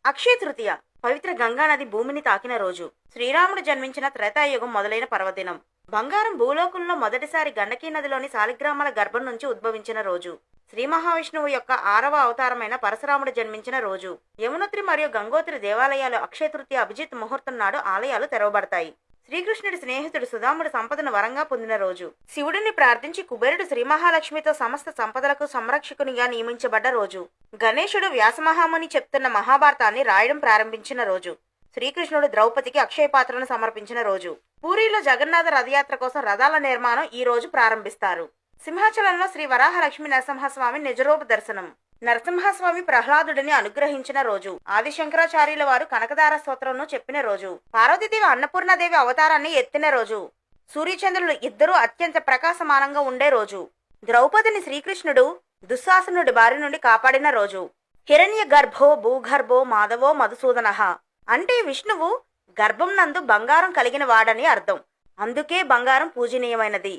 అక్షయ తృతీయ పవిత్ర గంగానది భూమిని తాకిన రోజు. శ్రీరాముడు జన్మించిన త్రేతాయుగం మొదలైన పర్వదినం. బంగారం భూలోకంలో మొదటిసారి గండకీ నదిలోని శాలిగ్రామాల గర్భం నుంచి ఉద్భవించిన రోజు. శ్రీ మహావిష్ణువు యొక్క 6వ అవతారమైన పరశురాముడు జన్మించిన రోజు. యమునోత్రి మరియు గంగోత్రి దేవాలయాలు అక్షయ తృతీయ అభిజిత్ ముహూర్తం నాడు ఆలయాలు తెరవబడతాయి. శ్రీకృష్ణుడి స్నేహితుడు సుధాముడు సంపదను వరంగా పొందిన రోజు. శివుడిని ప్రార్థించి కుబేరుడు శ్రీ మహాలక్ష్మితో సమస్త సంపదలకు సంరక్షకునిగా నియమించబడ్డ రోజు. గణేశుడు వ్యాసమహాముని చెప్తున్న మహాభారతాన్ని రాయడం ప్రారంభించిన రోజు. శ్రీకృష్ణుడు ద్రౌపదికి అక్షయ పాత్రను సమర్పించిన రోజు. పూరిలో జగన్నాథ రథయాత్ర కోసం రథాల నిర్మాణం ఈ రోజు ప్రారంభిస్తారు. సింహాచలంలో శ్రీ వరాహలక్ష్మి నరసింహస్వామి నిజరూప దర్శనం. నరసింహస్వామి ప్రహ్లాదుడిని అనుగ్రహించిన రోజు. ఆదిశంకరాచార్యుల వారు కనకదార స్తోత్రంను చెప్పిన రోజు. పార్వతీదేవి అన్నపూర్ణాదేవి అవతారాన్ని ఎత్తిన రోజు. సూర్యచంద్రులు ఇద్దరూ అత్యంత ప్రకాశమానంగా ఉండే రోజు. ద్రౌపదిని శ్రీకృష్ణుడు దుశ్శాసనుడి బారి నుండి కాపాడిన రోజు. హిరణ్య గర్భో భూగర్భో మాధవో మధుసూదన అంటే విష్ణువు గర్భం నందు బంగారం కలిగిన వాడని అర్థం. అందుకే బంగారం పూజనీయమైనది.